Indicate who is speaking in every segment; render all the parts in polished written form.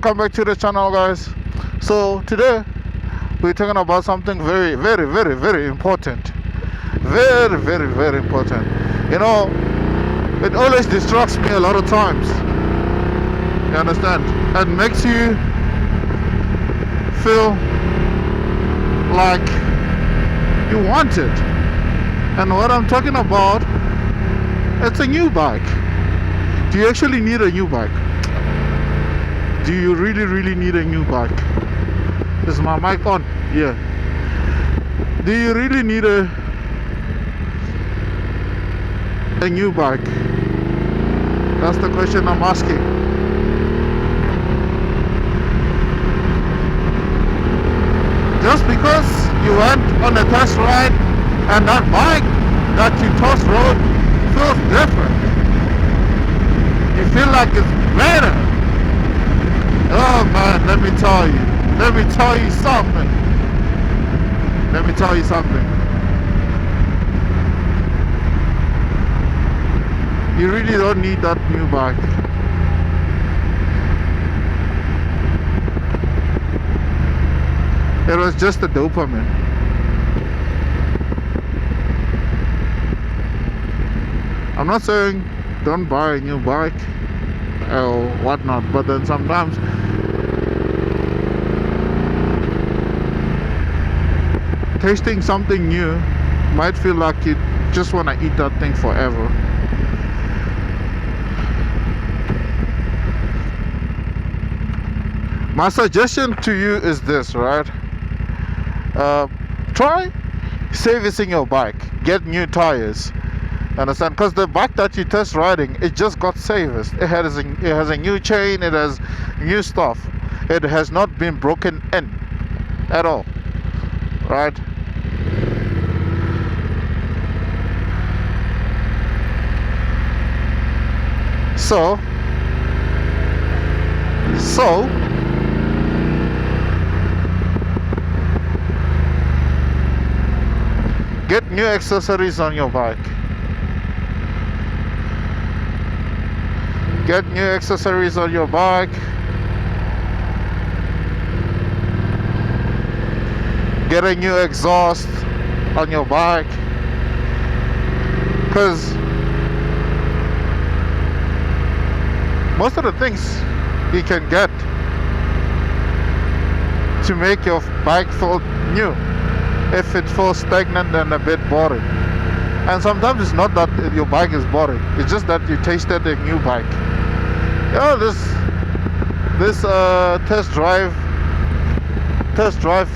Speaker 1: Welcome back to the channel, guys. So today we're talking about something very, very, very, very important. Very, very, very important. You know, it always distracts me a lot of times. You understand? And makes you feel like you want it. And what I'm talking about, it's a new bike. Do you actually need a new bike? Do you really, really need a new bike? Is my mic on? Yeah. Do you really need a new bike? That's the question I'm asking. Just because you went on a test ride and that bike that you test rode feels different. You feel like it's better. Oh man, let me tell you. Let me tell you something. Let me tell you something. You really don't need that new bike. It was just a dopamine. I'm not saying don't buy a new bike or whatnot, but then sometimes tasting something new might feel like you just want to eat that thing forever. My suggestion to you is this, right? Try servicing your bike. Get new tires. Understand? Because the bike that you test riding, it just got serviced. It has a new chain. It has new stuff. It has not been broken in at all. Right? So get new accessories on your bike. Get new accessories on your bike. Get a new exhaust on your bike. Because most of the things you can get to make your bike feel new, if it feels stagnant and a bit boring. And sometimes it's not that your bike is boring, it's just that you tasted a new bike. This test drive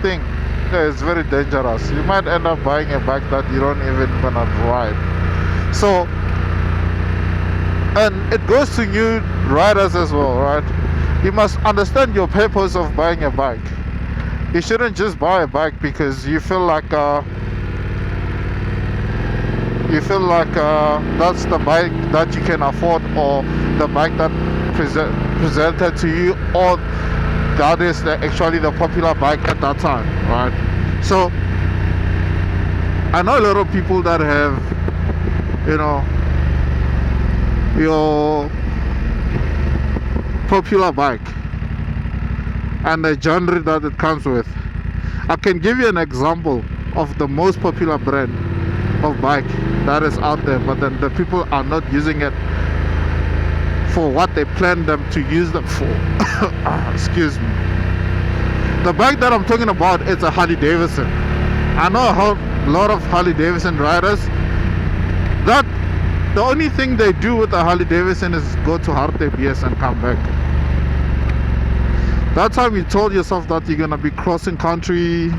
Speaker 1: thing is very dangerous. You might end up buying a bike that you don't even gonna ride. So, and it goes to new riders as well, right? You must understand your purpose of buying a bike. You shouldn't just buy a bike because you feel like that's the bike that you can afford, or the bike that presented to you, or that is actually the popular bike at that time, right? So I know a lot of people that have, your popular bike and the genre that it comes with. I can give you an example of the most popular brand of bike that is out there, but then the people are not using it for what they plan them to use them for. Excuse me. The bike that I'm talking about is a Harley Davidson. I know a lot of Harley Davidson riders that the only thing they do with a Harley Davidson is go to Hartebees and come back. That time you told yourself that you're gonna be crossing country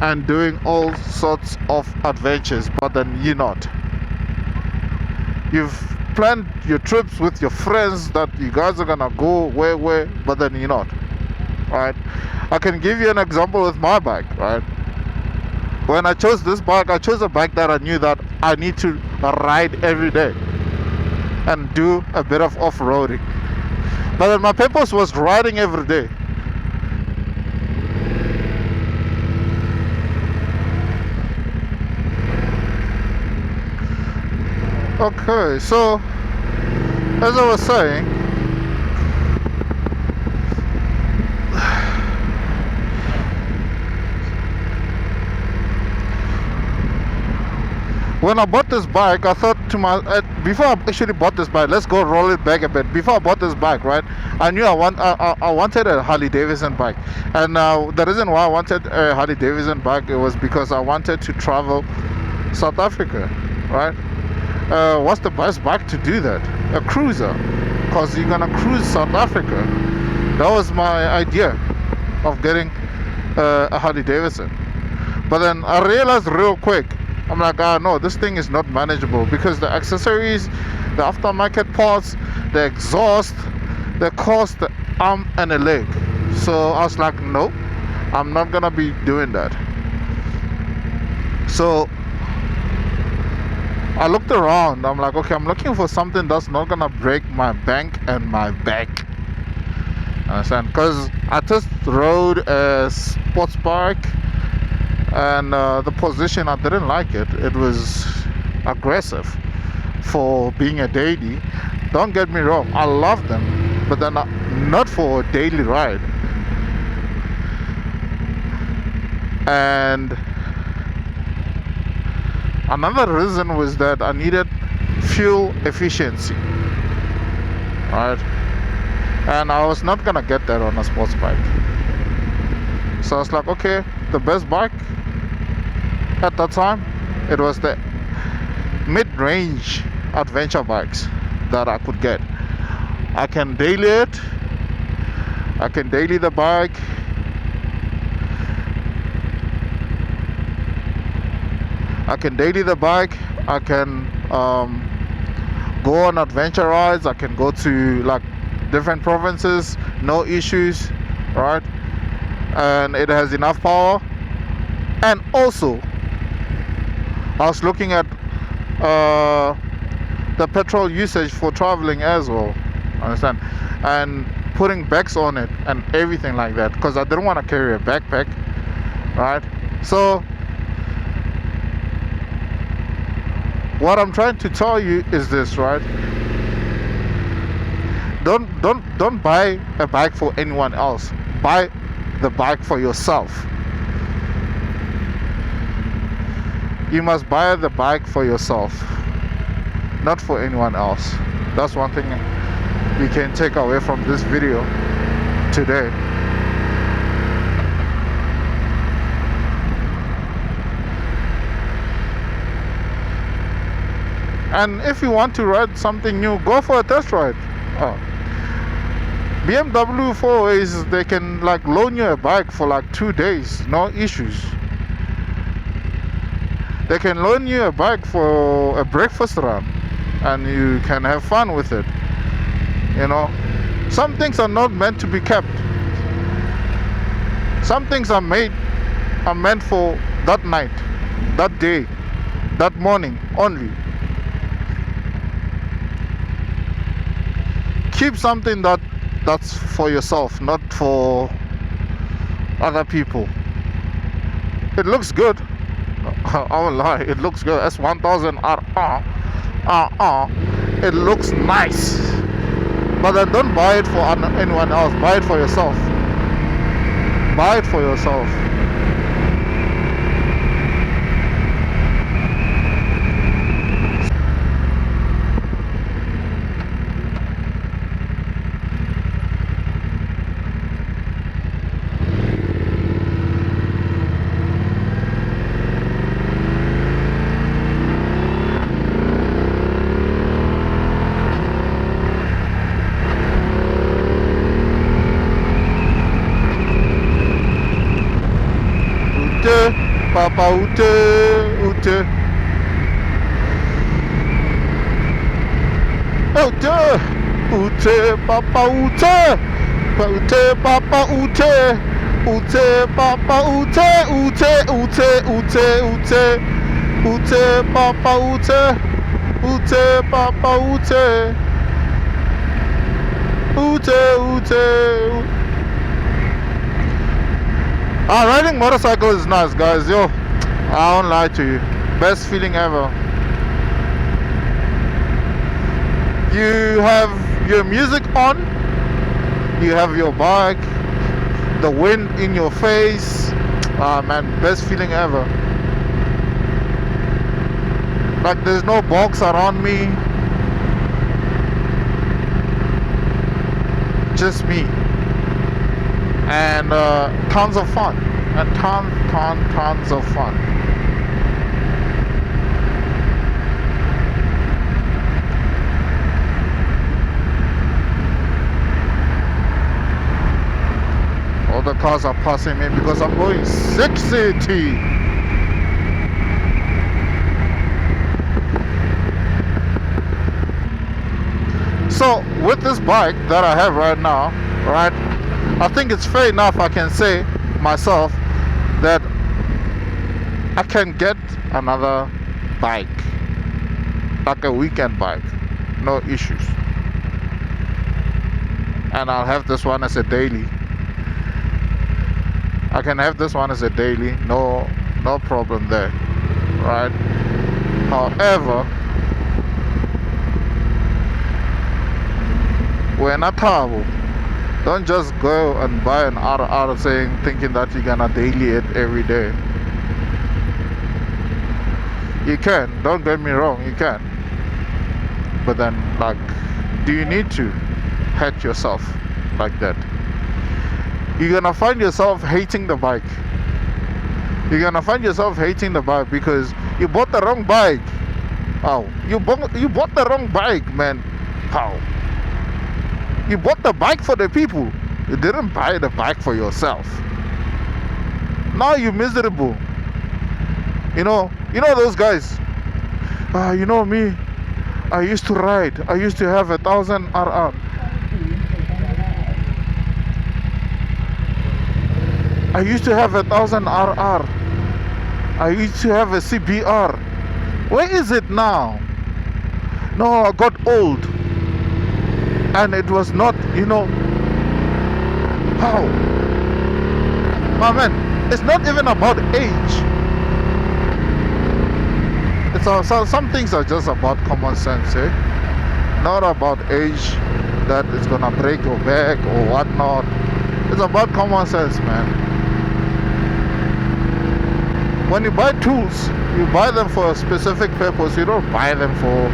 Speaker 1: and doing all sorts of adventures, but then you're not. You've planned your trips with your friends that you guys are gonna go where, but then you're not. Right? I can give you an example with my bike, right? When I chose this bike, I chose a bike that I knew that I need to ride every day and do a bit of off-roading. But then my purpose was riding every day. Okay, so as I was saying, When I bought this bike, I thought to my before I actually bought this bike, let's go roll it back a bit. Before I bought this bike, right, I knew I wanted a Harley Davidson bike, and the reason why I wanted a Harley Davidson bike, it was because I wanted to travel South Africa, right? What's the best bike to do that? A cruiser, because you're gonna cruise South Africa. That was my idea of getting a Harley Davidson. But then I realized real quick, I'm like, no, this thing is not manageable, because the accessories, the aftermarket parts, the exhaust, they cost the arm and a leg. So I was like, no, I'm not gonna be doing that. So I looked around. I'm like, okay, I'm looking for something that's not gonna break my bank and my back. Understand? Because I just rode a sports bike, and the position, I didn't like it. It was aggressive for being a daily. Don't get me wrong, I love them, but they're not for a daily ride. And another reason was that I needed fuel efficiency, right? And I was not gonna get that on a sports bike. So I was like, okay, the best bike at that time, it was the mid-range adventure bikes that I could get. I can daily it, I can daily the bike, I can go on adventure rides, I can go to like different provinces, no issues, right? And it has enough power. And also, I was looking at the petrol usage for traveling as well, understand? And putting bags on it and everything like that, because I didn't want to carry a backpack, right? So what I'm trying to tell you is this, right? Don't buy a bike for anyone else. Buy the bike for yourself. You must buy the bike for yourself, not for anyone else. That's one thing you can take away from this video today. And if you want to ride something new, go for a test ride. BMW 4As, they can like loan you a bike for like 2 days, no issues. They can loan you a bike for a breakfast run, and you can have fun with it. You know, some things are not meant to be kept. Some things are meant for that night, that day, that morning only. Keep something that's for yourself, not for other people. It looks good. I won't lie, it looks good. S1000 it looks nice. But then don't buy it for anyone else. Buy it for yourself. Buy it for yourself. Papa ute. Papa ute. Papa ute. Papa ute. Papa ute. Riding motorcycle is nice, guys. Yo, I won't lie to you. Best feeling ever. You have your music on, you have your bike, the wind in your face. Man, best feeling ever. Like there's no box around me, just me, and tons of fun, and tons of fun. All the cars are passing me because I'm going 60. So with this bike that I have right now, right, I think it's fair enough I can say myself that I can get another bike, like a weekend bike, no issues, and I'll have this one as a daily. I can have this one as a daily, no problem there, right? However, we're not terrible. Don't just go and buy an RR thinking that you're gonna daily it every day. You can, don't get me wrong, you can. But then, like, do you need to hurt yourself like that? You're gonna find yourself hating the bike. You're gonna find yourself hating the bike because you bought the wrong bike. Oh, you bought the wrong bike, man. How? You bought the bike for the people. You didn't buy the bike for yourself. Now you're miserable. You know those guys. You know me. I used to ride. I used to have 1,000 RR. I used to have 1,000 RR. I used to have a CBR. Where is it now? No, I got old. And it was not, how? My man, it's not even about age. It's also, some things are just about common sense, eh? Not about age that it's gonna break your back or whatnot. It's about common sense, man. When you buy tools, you buy them for a specific purpose. You don't buy them for,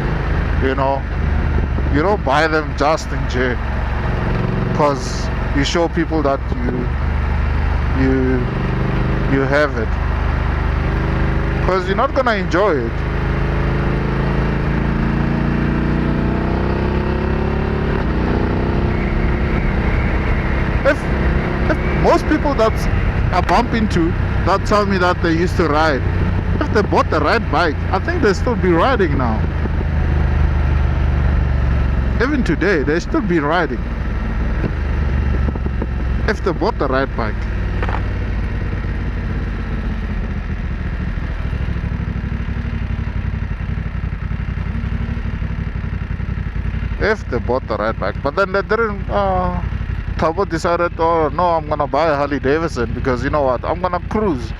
Speaker 1: you don't buy them just in jail because you show people that you have it, because you're not gonna enjoy it. If most people that I bump into that tell me that they used to ride, if they bought the right bike, I think they still be riding now. Even today, they still be riding if they bought the right bike. If they bought the right bike, but then they didn't. Thabo decided, oh no, I'm gonna buy a Harley Davidson because you know what, I'm gonna cruise.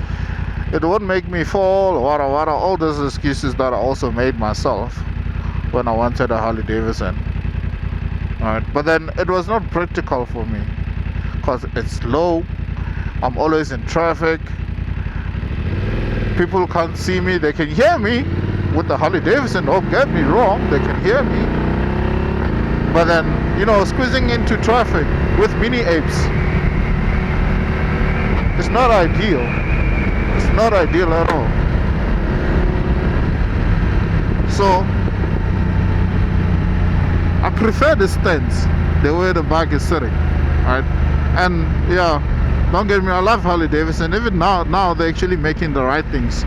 Speaker 1: It won't make me fall, wara. All those excuses that I also made myself when I wanted a Harley Davidson. Alright, but then it was not practical for me because it's slow. I'm always in traffic. People can't see me. They can hear me with the Harley Davidson. Don't get me wrong, they can hear me. But then, squeezing into traffic with mini apes, it's not ideal. It's not ideal at all. So I prefer the stance, the way the bike is sitting, right? And yeah, don't get me, I love Harley Davidson. Even now they're actually making the right things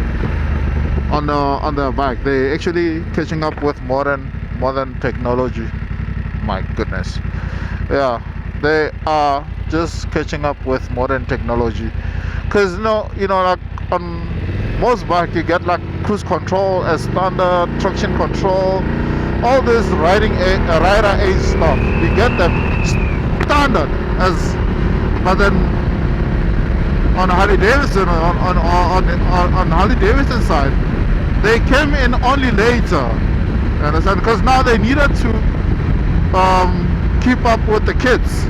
Speaker 1: on the bike. They're actually catching up with modern technology. My goodness, yeah, they are just catching up with modern technology. Because like on most bike you get like cruise control as standard, traction control, all this rider age stuff. You get them standard as, but then on Harley Davidson, on Harley Davidson side, they came in only later. You understand? Because now they needed to keep up with the kids,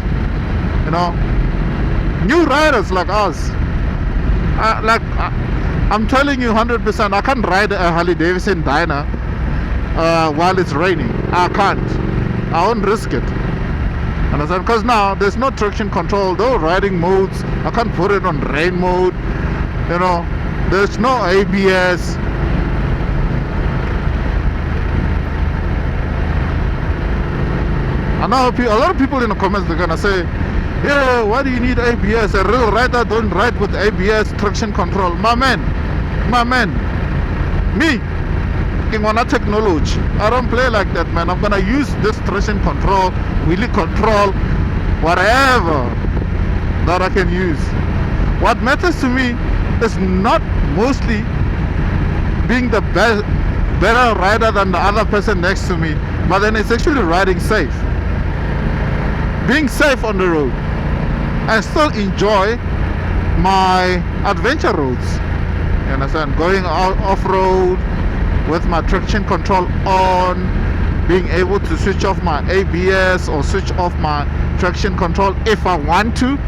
Speaker 1: new riders like us. I'm telling you 100%, I can't ride a Harley Davidson Dyna while it's raining. I can't. I won't risk it. Understand? Because now there's no traction control, no riding modes. I can't put it on rain mode. You know, there's no ABS. I know a lot of people in the comments, they're gonna say, yeah, why do you need ABS? A real rider don't ride with ABS traction control. My man, me, king on technology. I don't play like that, man. I'm gonna use this traction control, wheelie control, whatever that I can use. What matters to me is not mostly being the better rider than the other person next to me, but then it's actually riding safe. Being safe on the road and still enjoy my adventure roads. You understand? Going out off-road with my traction control on, being able to switch off my ABS or switch off my traction control if I want to.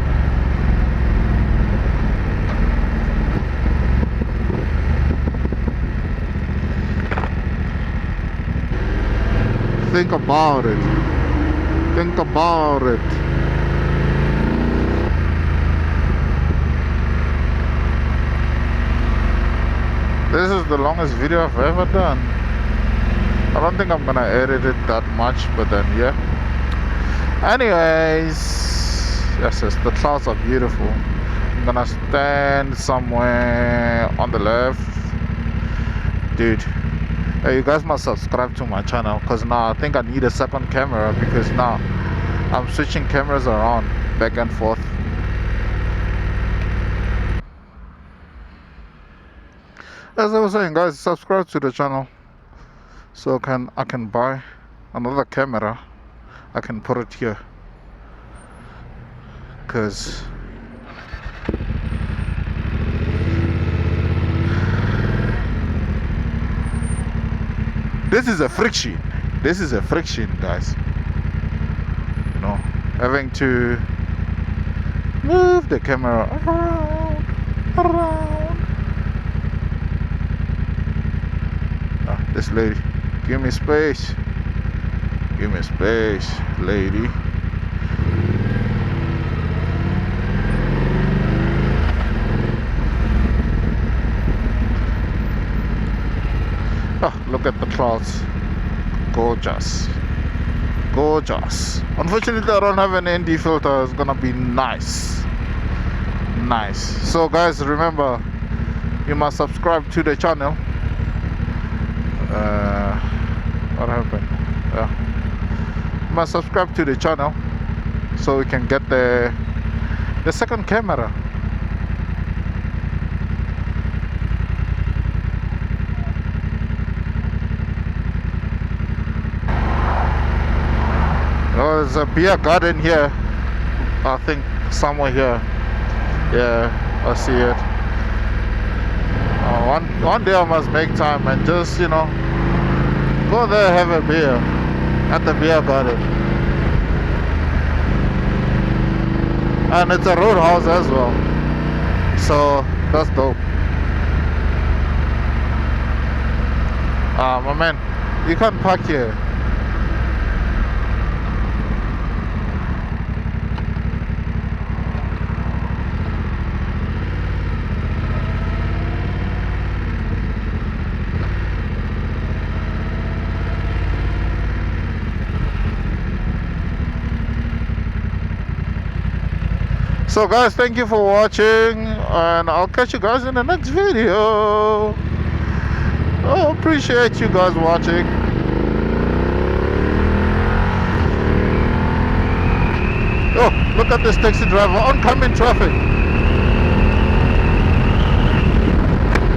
Speaker 1: Think about it. Think about it. This is the longest video I've ever done. I don't think I'm gonna edit it that much, but then yeah. Anyways, yes, the clouds are beautiful. I'm gonna stand somewhere on the left. Dude, hey, you guys must subscribe to my channel, because now I think I need a second camera, because now I'm switching cameras around back and forth. As I was saying, guys, subscribe to the channel so I can buy another camera. I can put it here, because this is a friction. This is a friction, guys. You know, having to move the camera around. This lady, give me space. Give me space, lady. Oh, look at the clouds. Gorgeous. Gorgeous. Unfortunately, I don't have an ND filter. It's gonna be nice. Nice. So guys, remember, you must subscribe to the channel. What happened? You must subscribe to the channel so we can get the second camera. Oh, there's a beer garden here. I think somewhere here. Yeah, I see it. One day I must make time and just, you know, go there, have a beer at the beer garden. And it's a roadhouse as well, so that's dope. My man, you can't park here. So guys, thank you for watching, and I'll catch you guys in the next video. Oh, appreciate you guys watching. Oh, look at this taxi driver, oncoming traffic.